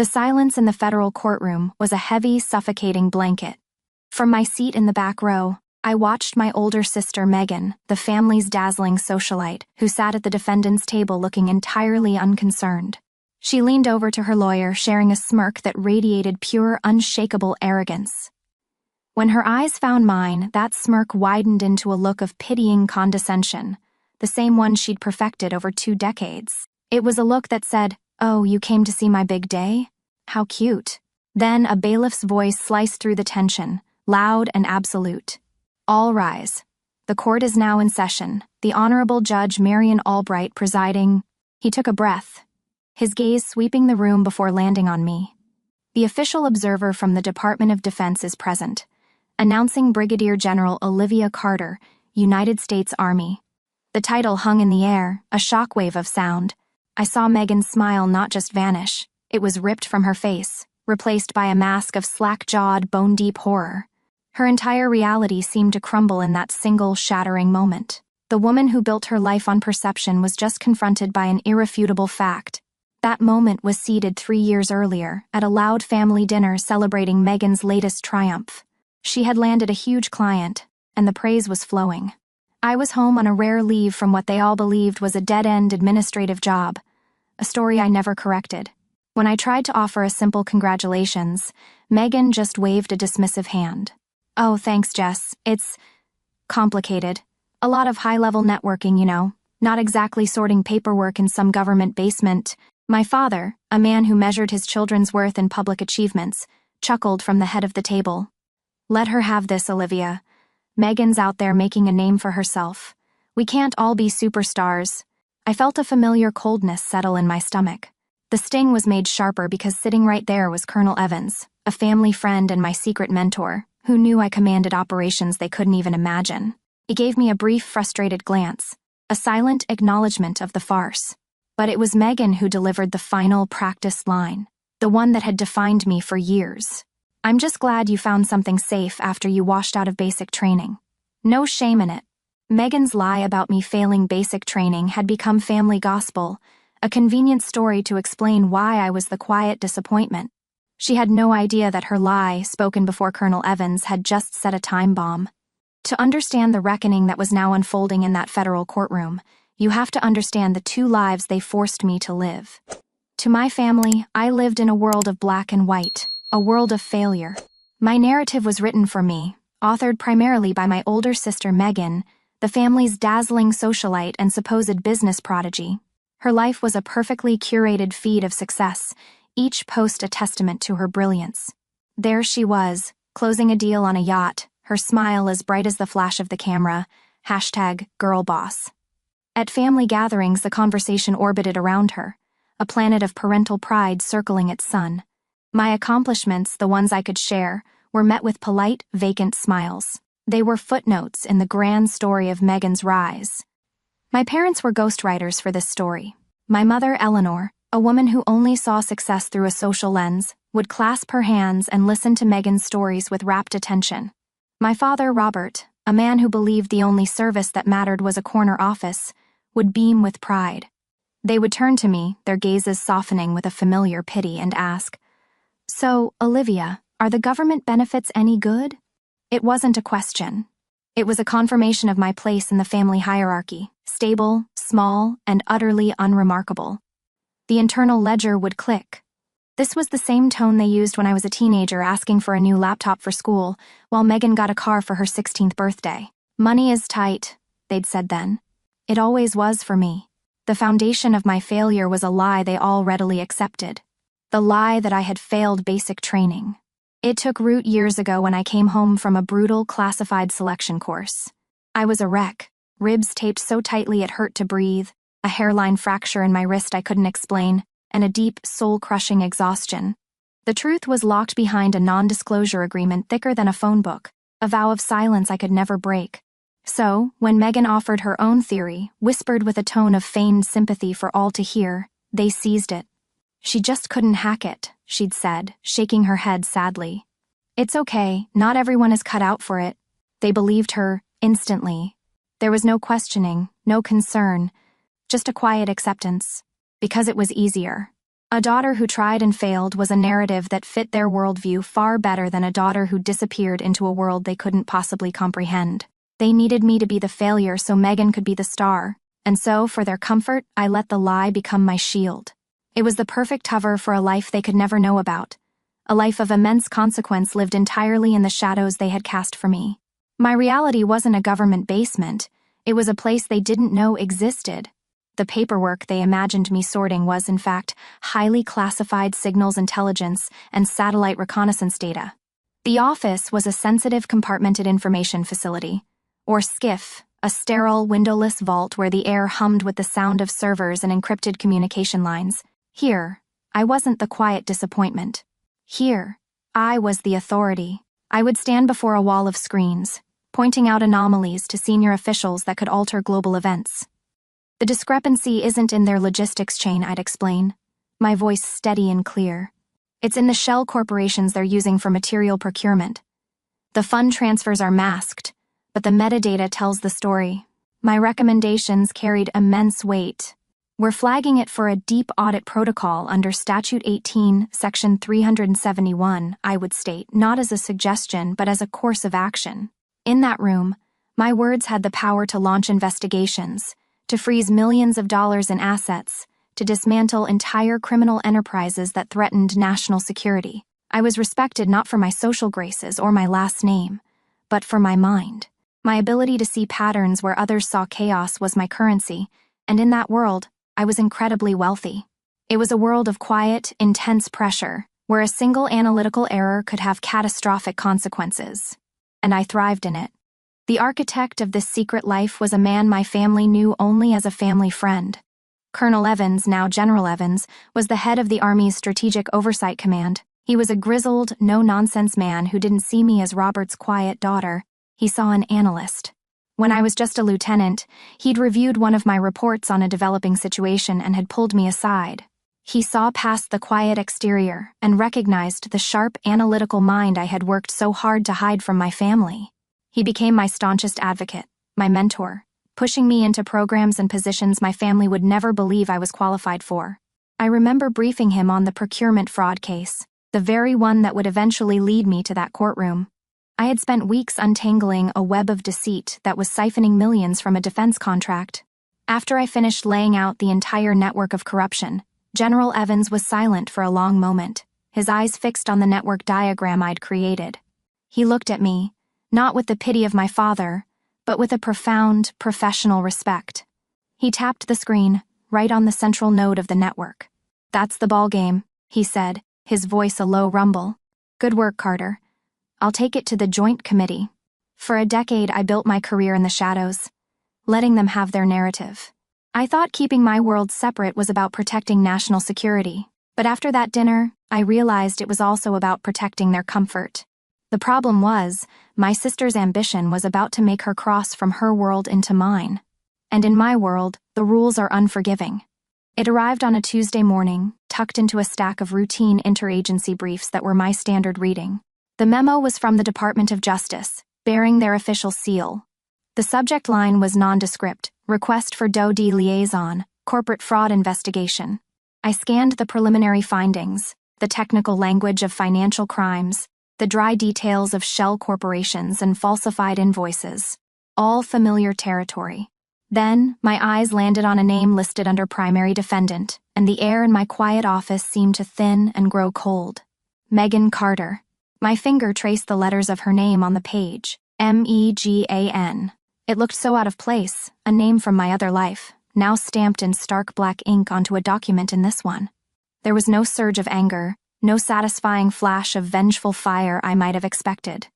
The silence in the federal courtroom was a heavy, suffocating blanket. From my seat in the back row, I watched my older sister Megan, the family's dazzling socialite, who sat at the defendant's table looking entirely unconcerned. She leaned over to her lawyer, sharing a smirk that radiated pure, unshakable arrogance. When her eyes found mine, that smirk widened into a look of pitying condescension, the same one she'd perfected over 2 decades. It was a look that said, "Oh, you came to see my big day? How cute." Then a bailiff's voice sliced through the tension, loud and absolute. "All rise. The court is now in session. The Honorable Judge Marion Albright presiding." He took a breath, his gaze sweeping the room before landing on me. "The official observer from the Department of Defense is present, announcing Brigadier General Olivia Carter, United States Army." The title hung in the air, a shockwave of sound. I saw Megan's smile not just vanish, it was ripped from her face, replaced by a mask of slack-jawed, bone-deep horror. Her entire reality seemed to crumble in that single, shattering moment. The woman who built her life on perception was just confronted by an irrefutable fact. That moment was seeded 3 years earlier, at a loud family dinner celebrating Megan's latest triumph. She had landed a huge client, and the praise was flowing. I was home on a rare leave from what they all believed was a dead-end administrative job, a story I never corrected. When I tried to offer a simple congratulations, Megan just waved a dismissive hand. "Oh, thanks, Jess. It's complicated. A lot of high-level networking, you know, not exactly sorting paperwork in some government basement." My father, a man who measured his children's worth in public achievements, chuckled from the head of the table. "Let her have this, Olivia. Megan's out there making a name for herself. We can't all be superstars." I felt a familiar coldness settle in my stomach. The sting was made sharper because sitting right there was Colonel Evans, a family friend and my secret mentor, who knew I commanded operations they couldn't even imagine. He gave me a brief, frustrated glance, a silent acknowledgement of the farce. But it was Megan who delivered the final practice line, the one that had defined me for years. "I'm just glad you found something safe after you washed out of basic training. No shame in it." Megan's lie about me failing basic training had become family gospel, a convenient story to explain why I was the quiet disappointment. She had no idea that her lie, spoken before Colonel Evans, had just set a time bomb. To understand the reckoning that was now unfolding in that federal courtroom, you have to understand the 2 lives they forced me to live. To my family, I lived in a world of black and white, a world of failure. My narrative was written for me, authored primarily by my older sister Megan, the family's dazzling socialite and supposed business prodigy. Her life was a perfectly curated feed of success, each post a testament to her brilliance. There she was, closing a deal on a yacht, her smile as bright as the flash of the camera, #girlboss. At family gatherings, the conversation orbited around her, a planet of parental pride circling its sun. My accomplishments, the ones I could share, were met with polite, vacant smiles. They were footnotes in the grand story of Megan's rise. My parents were ghostwriters for this story. My mother, Eleanor, a woman who only saw success through a social lens, would clasp her hands and listen to Megan's stories with rapt attention. My father, Robert, a man who believed the only service that mattered was a corner office, would beam with pride. They would turn to me, their gazes softening with a familiar pity, and ask, "So, Olivia, are the government benefits any good?" It wasn't a question. It was a confirmation of my place in the family hierarchy, stable, small, and utterly unremarkable. The internal ledger would click. This was the same tone they used when I was a teenager asking for a new laptop for school, while Megan got a car for her 16th birthday. "Money is tight," they'd said then. It always was for me. The foundation of my failure was a lie they all readily accepted. The lie that I had failed basic training. It took root years ago when I came home from a brutal classified selection course. I was a wreck, ribs taped so tightly it hurt to breathe, a hairline fracture in my wrist I couldn't explain, and a deep, soul-crushing exhaustion. The truth was locked behind a non-disclosure agreement thicker than a phone book, a vow of silence I could never break. So, when Megan offered her own theory, whispered with a tone of feigned sympathy for all to hear, they seized it. "She just couldn't hack it," she'd said, shaking her head sadly. "It's okay, not everyone is cut out for it." They believed her, instantly. There was no questioning, no concern, just a quiet acceptance. Because it was easier. A daughter who tried and failed was a narrative that fit their worldview far better than a daughter who disappeared into a world they couldn't possibly comprehend. They needed me to be the failure so Megan could be the star, and so, for their comfort, I let the lie become my shield. It was the perfect cover for a life they could never know about, a life of immense consequence lived entirely in the shadows they had cast for me. My reality wasn't a government basement, it was a place they didn't know existed. The paperwork they imagined me sorting was, in fact, highly classified signals intelligence and satellite reconnaissance data. The office was a sensitive compartmented information facility, or SCIF, a sterile, windowless vault where the air hummed with the sound of servers and encrypted communication lines. Here, I wasn't the quiet disappointment. Here, I was the authority. I would stand before a wall of screens, pointing out anomalies to senior officials that could alter global events. The discrepancy isn't in their logistics chain, I'd explain, my voice steady and clear. It's in the shell corporations they're using for material procurement. The fund transfers are masked, but the metadata tells the story. My recommendations carried immense weight. We're flagging it for a deep audit protocol under Statute 18, Section 371, I would state, not as a suggestion but as a course of action. In that room, my words had the power to launch investigations, to freeze millions of dollars in assets, to dismantle entire criminal enterprises that threatened national security. I was respected not for my social graces or my last name, but for my mind. My ability to see patterns where others saw chaos was my currency, and in that world, I was incredibly wealthy. It was a world of quiet, intense pressure, where a single analytical error could have catastrophic consequences. And I thrived in it. The architect of this secret life was a man my family knew only as a family friend. Colonel Evans, now General Evans, was the head of the Army's Strategic Oversight Command. He was a grizzled, no-nonsense man who didn't see me as Robert's quiet daughter. He saw an analyst. When I was just a lieutenant, he'd reviewed one of my reports on a developing situation and had pulled me aside. He saw past the quiet exterior and recognized the sharp, analytical mind I had worked so hard to hide from my family. He became my staunchest advocate, my mentor, pushing me into programs and positions my family would never believe I was qualified for. I remember briefing him on the procurement fraud case, the very one that would eventually lead me to that courtroom. I had spent weeks untangling a web of deceit that was siphoning millions from a defense contract. After I finished laying out the entire network of corruption, General Evans was silent for a long moment, his eyes fixed on the network diagram I'd created. He looked at me, not with the pity of my father, but with a profound, professional respect. He tapped the screen, right on the central node of the network. "That's the ballgame," he said, his voice a low rumble. "Good work, Carter. I'll take it to the Joint Committee." For a decade, I built my career in the shadows, letting them have their narrative. I thought keeping my world separate was about protecting national security, but after that dinner, I realized it was also about protecting their comfort. The problem was, my sister's ambition was about to make her cross from her world into mine. And in my world, the rules are unforgiving. It arrived on a Tuesday morning, tucked into a stack of routine interagency briefs that were my standard reading. The memo was from the Department of Justice, bearing their official seal. The subject line was nondescript, request for DOD liaison, corporate fraud investigation. I scanned the preliminary findings, the technical language of financial crimes, the dry details of shell corporations and falsified invoices, all familiar territory. Then, my eyes landed on a name listed under primary defendant, and the air in my quiet office seemed to thin and grow cold. Megan Carter. My finger traced the letters of her name on the page, Megan. It looked so out of place, a name from my other life, now stamped in stark black ink onto a document in this one. There was no surge of anger, no satisfying flash of vengeful fire I might have expected.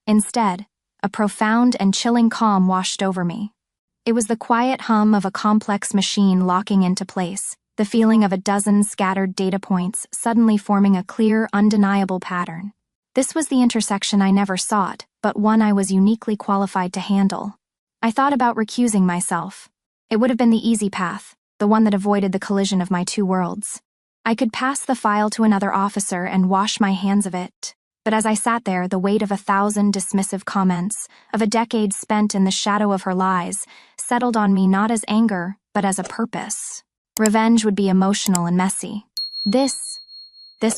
Instead, a profound and chilling calm washed over me. It was the quiet hum of a complex machine locking into place, the feeling of a dozen scattered data points suddenly forming a clear, undeniable pattern. This was the intersection I never sought, but one I was uniquely qualified to handle. I thought about recusing myself. It would have been the easy path, the one that avoided the collision of my two worlds. I could pass the file to another officer and wash my hands of it. But as I sat there, the weight of 1,000 dismissive comments, of a decade spent in the shadow of her lies, settled on me not as anger, but as a purpose. Revenge would be emotional and messy. This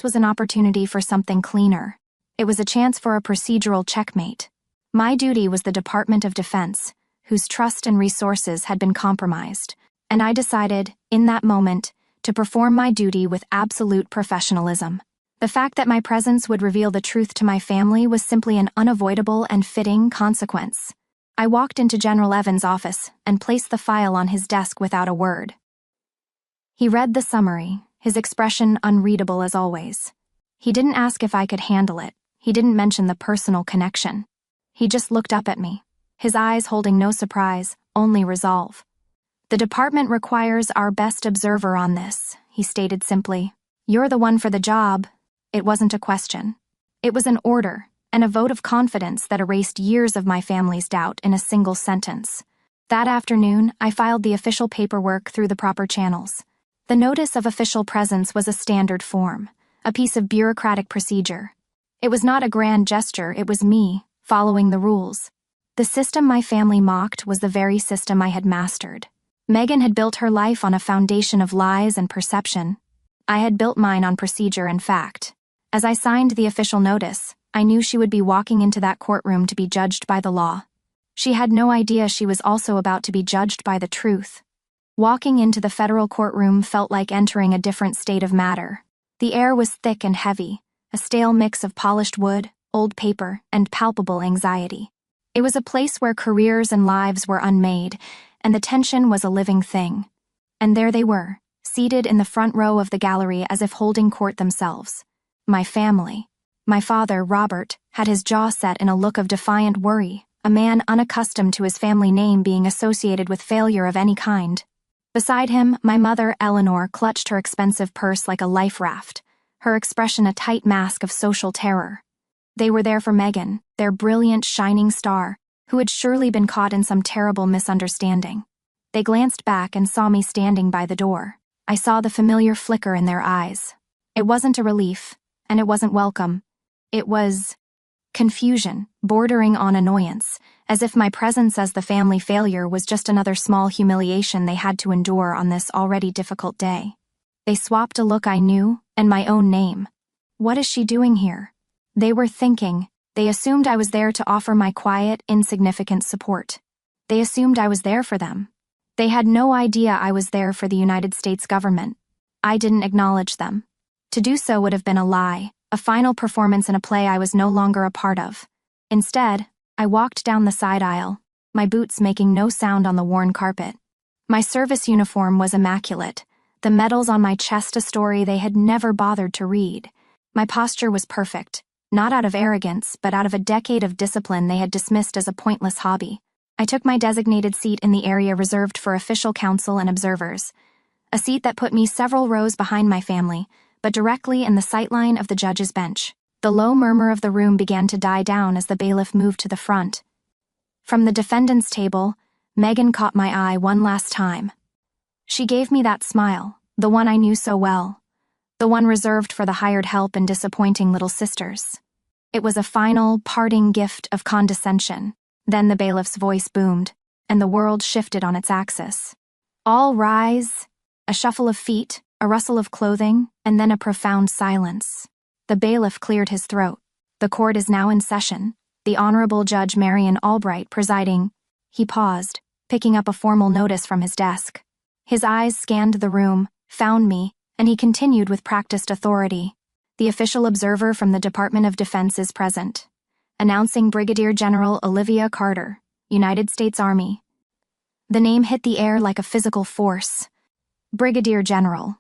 was an opportunity for something cleaner. It was a chance for a procedural checkmate. My duty was the Department of Defense, whose trust and resources had been compromised, and I decided, in that moment, to perform my duty with absolute professionalism. The fact that my presence would reveal the truth to my family was simply an unavoidable and fitting consequence. I walked into General Evans' office and placed the file on his desk without a word. He read the summary, his expression unreadable as always. He didn't ask if I could handle it. He didn't mention the personal connection. He just looked up at me, his eyes holding no surprise, only resolve. "The department requires our best observer on this," he stated simply. "You're the one for the job." It wasn't a question. It was an order, and a vote of confidence that erased years of my family's doubt in a single sentence. That afternoon, I filed the official paperwork through the proper channels. The notice of official presence was a standard form, a piece of bureaucratic procedure. It was not a grand gesture, it was me, following the rules. The system my family mocked was the very system I had mastered. Megan had built her life on a foundation of lies and perception. I had built mine on procedure and fact. As I signed the official notice, I knew she would be walking into that courtroom to be judged by the law. She had no idea she was also about to be judged by the truth. Walking into the federal courtroom felt like entering a different state of matter. The air was thick and heavy, a stale mix of polished wood, old paper, and palpable anxiety. It was a place where careers and lives were unmade, and the tension was a living thing. And there they were, seated in the front row of the gallery as if holding court themselves. My family. My father, Robert, had his jaw set in a look of defiant worry, a man unaccustomed to his family name being associated with failure of any kind. Beside him, my mother, Eleanor, clutched her expensive purse like a life raft, her expression a tight mask of social terror. They were there for Megan, their brilliant, shining star, who had surely been caught in some terrible misunderstanding. They glanced back and saw me standing by the door. I saw the familiar flicker in their eyes. It wasn't a relief, and it wasn't welcome. It was confusion, bordering on annoyance, as if my presence as the family failure was just another small humiliation they had to endure on this already difficult day. They swapped a look I knew, and my own name. What is she doing here? They were thinking. They assumed I was there to offer my quiet, insignificant support. They assumed I was there for them. They had no idea I was there for the United States government. I didn't acknowledge them. To do so would have been a lie, a final performance in a play I was no longer a part of. Instead, I walked down the side aisle, my boots making no sound on the worn carpet. My service uniform was immaculate, the medals on my chest a story they had never bothered to read. My posture was perfect, not out of arrogance, but out of a decade of discipline they had dismissed as a pointless hobby. I took my designated seat in the area reserved for official counsel and observers, a seat that put me several rows behind my family, but directly in the sightline of the judge's bench. The low murmur of the room began to die down as the bailiff moved to the front. From the defendant's table, Megan caught my eye one last time. She gave me that smile, the one I knew so well, the one reserved for the hired help and disappointing little sisters. It was a final, parting gift of condescension. Then the bailiff's voice boomed, and the world shifted on its axis. "All rise." A shuffle of feet, a rustle of clothing, and then a profound silence. The bailiff cleared his throat. "The court is now in session. The Honorable Judge Marion Albright presiding." He paused, picking up a formal notice from his desk. His eyes scanned the room, found me, and he continued with practiced authority. "The official observer from the Department of Defense is present. Announcing Brigadier General Olivia Carter, United States Army." The name hit the air like a physical force. Brigadier General.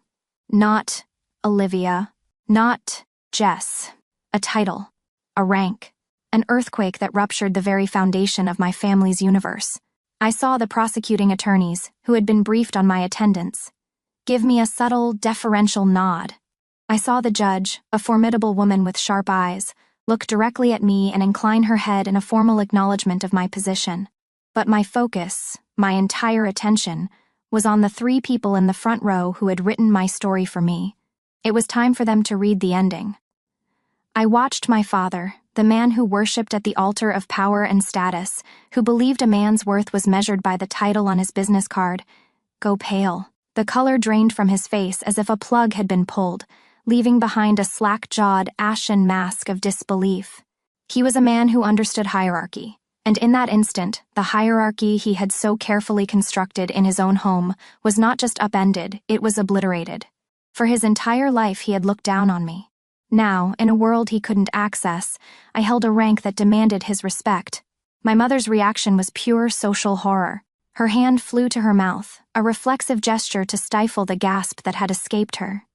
Not Olivia. Not Jess. A title. A rank. An earthquake that ruptured the very foundation of my family's universe. I saw the prosecuting attorneys, who had been briefed on my attendance, give me a subtle, deferential nod. I saw the judge, a formidable woman with sharp eyes, look directly at me and incline her head in a formal acknowledgement of my position. But my focus, my entire attention, was on the 3 people in the front row who had written my story for me. It was time for them to read the ending. I watched my father, the man who worshipped at the altar of power and status, who believed a man's worth was measured by the title on his business card, go pale. The color drained from his face as if a plug had been pulled, leaving behind a slack-jawed, ashen mask of disbelief. He was a man who understood hierarchy, and in that instant, the hierarchy he had so carefully constructed in his own home was not just upended, it was obliterated. For his entire life he had looked down on me. Now, in a world he couldn't access, I held a rank that demanded his respect. My mother's reaction was pure social horror. Her hand flew to her mouth, a reflexive gesture to stifle the gasp that had escaped her.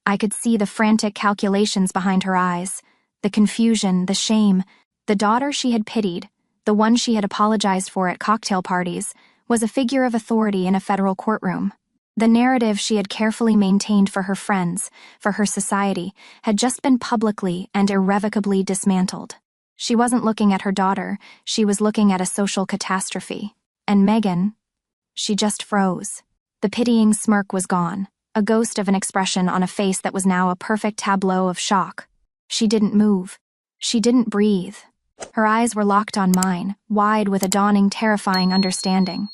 I could see the frantic calculations behind her eyes, the confusion, the shame. The daughter she had pitied, the one she had apologized for at cocktail parties, was a figure of authority in a federal courtroom. The narrative she had carefully maintained for her friends, for her society, had just been publicly and irrevocably dismantled. She wasn't looking at her daughter, she was looking at a social catastrophe. And Megan, she just froze. The pitying smirk was gone, a ghost of an expression on a face that was now a perfect tableau of shock. She didn't move. She didn't breathe. Her eyes were locked on mine, wide with a dawning, terrifying understanding.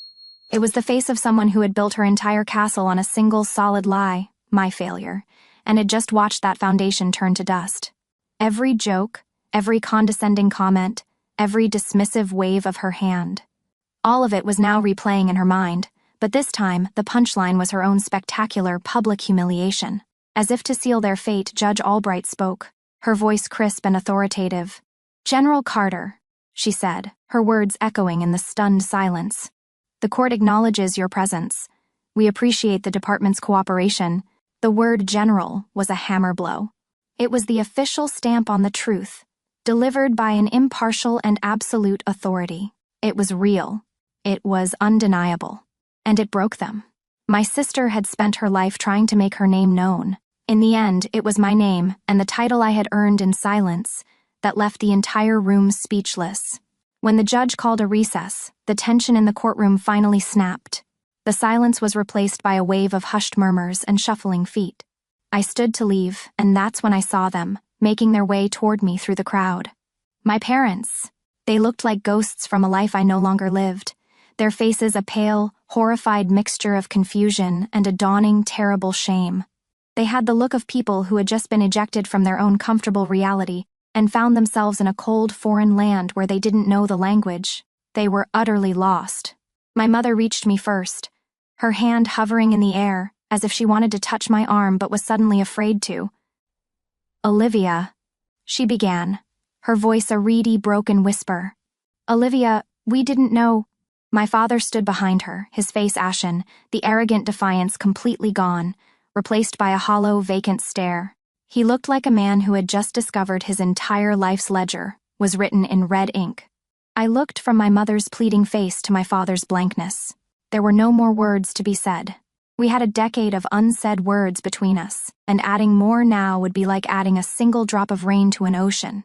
It was the face of someone who had built her entire castle on a single solid lie, my failure, and had just watched that foundation turn to dust. Every joke, every condescending comment, every dismissive wave of her hand. All of it was now replaying in her mind, but this time the punchline was her own spectacular public humiliation. As if to seal their fate, Judge Albright spoke, her voice crisp and authoritative. "General Carter," she said, her words echoing in the stunned silence. "The court acknowledges your presence. We appreciate the department's cooperation." The word general was a hammer blow. It was the official stamp on the truth, delivered by an impartial and absolute authority. It was real. It was undeniable. And it broke them. My sister had spent her life trying to make her name known. In the end, it was my name, and the title I had earned in silence, that left the entire room speechless. When the judge called a recess, the tension in the courtroom finally snapped. The silence was replaced by a wave of hushed murmurs and shuffling feet. I stood to leave, and that's when I saw them, making their way toward me through the crowd. My parents. They looked like ghosts from a life I no longer lived. Their faces a pale, horrified mixture of confusion and a dawning, terrible shame. They had the look of people who had just been ejected from their own comfortable reality and found themselves in a cold, foreign land where they didn't know the language. They were utterly lost. My mother reached me first, her hand hovering in the air, as if she wanted to touch my arm but was suddenly afraid to. "Olivia," she began, her voice a reedy, broken whisper. "Olivia, we didn't know." My father stood behind her, his face ashen, the arrogant defiance completely gone, replaced by a hollow, vacant stare. He looked like a man who had just discovered his entire life's ledger was written in red ink. I looked from my mother's pleading face to my father's blankness. There were no more words to be said. We had a decade of unsaid words between us, and adding more now would be like adding a single drop of rain to an ocean.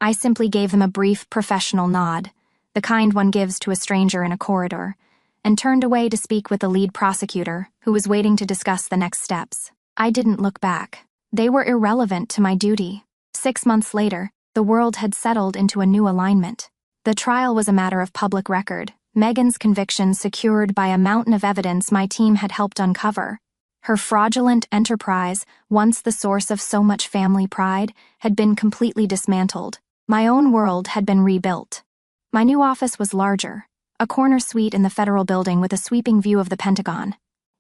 I simply gave them a brief, professional nod, the kind one gives to a stranger in a corridor, and turned away to speak with the lead prosecutor, who was waiting to discuss the next steps. I didn't look back. They were irrelevant to my duty. 6 months later, the world had settled into a new alignment. The trial was a matter of public record, Megan's conviction secured by a mountain of evidence my team had helped uncover. Her fraudulent enterprise, once the source of so much family pride, had been completely dismantled. My own world had been rebuilt. My new office was larger, a corner suite in the federal building with a sweeping view of the Pentagon.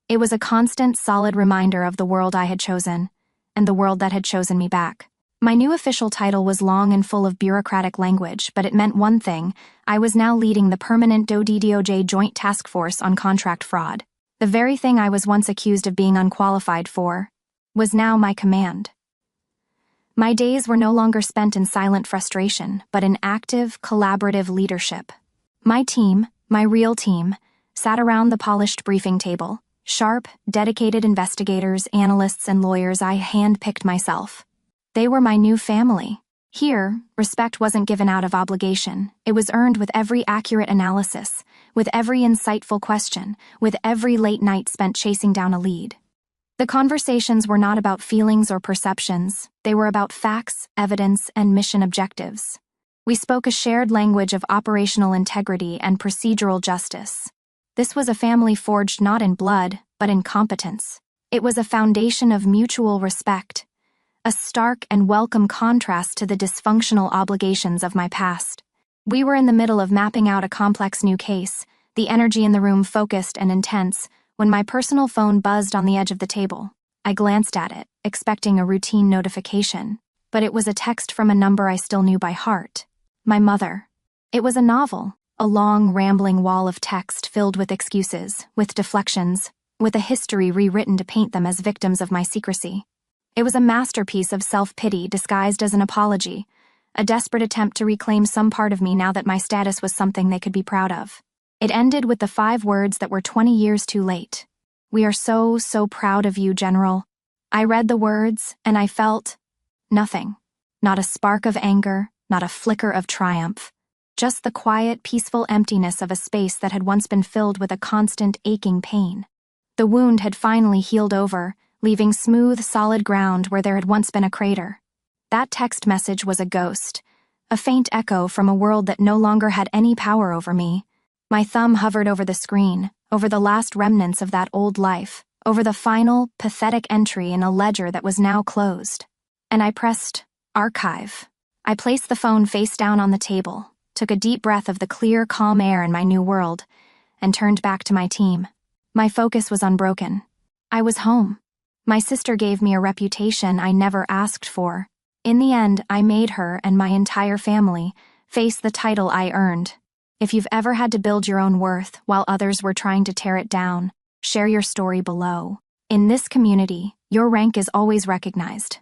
It was a constant, solid reminder of the world I had chosen, and the world that had chosen me back. My new official title was long and full of bureaucratic language, but it meant one thing: I was now leading the permanent DOD-DOJ Joint Task Force on contract fraud. The very thing I was once accused of being unqualified for was now my command. My days were no longer spent in silent frustration, but in active, collaborative leadership. My team, my real team, sat around the polished briefing table. Sharp, dedicated investigators, analysts, and lawyers I handpicked myself. They were my new family. Here, respect wasn't given out of obligation. It was earned with every accurate analysis, with every insightful question, with every late night spent chasing down a lead. The conversations were not about feelings or perceptions. They were about facts, evidence, and mission objectives. We spoke a shared language of operational integrity and procedural justice. This was a family forged not in blood, but in competence. It was a foundation of mutual respect, a stark and welcome contrast to the dysfunctional obligations of my past. We were in the middle of mapping out a complex new case, the energy in the room focused and intense, when my personal phone buzzed on the edge of the table. I glanced at it, expecting a routine notification, but it was a text from a number I still knew by heart. My mother. It was a novel, a long, rambling wall of text filled with excuses, with deflections, with a history rewritten to paint them as victims of my secrecy. It was a masterpiece of self-pity disguised as an apology, a desperate attempt to reclaim some part of me now that my status was something they could be proud of. It ended with the 5 words that were 20 years too late. "We are so, so proud of you, General." I read the words, and I felt nothing. Not a spark of anger, not a flicker of triumph. Just the quiet, peaceful emptiness of a space that had once been filled with a constant, aching pain. The wound had finally healed over, leaving smooth, solid ground where there had once been a crater. That text message was a ghost, a faint echo from a world that no longer had any power over me. My thumb hovered over the screen, over the last remnants of that old life, over the final, pathetic entry in a ledger that was now closed. And I pressed archive. I placed the phone face down on the table, took a deep breath of the clear, calm air in my new world, and turned back to my team. My focus was unbroken. I was home. My sister gave me a reputation I never asked for. In the end, I made her and my entire family face the title I earned. If you've ever had to build your own worth while others were trying to tear it down, share your story below. In this community, your rank is always recognized.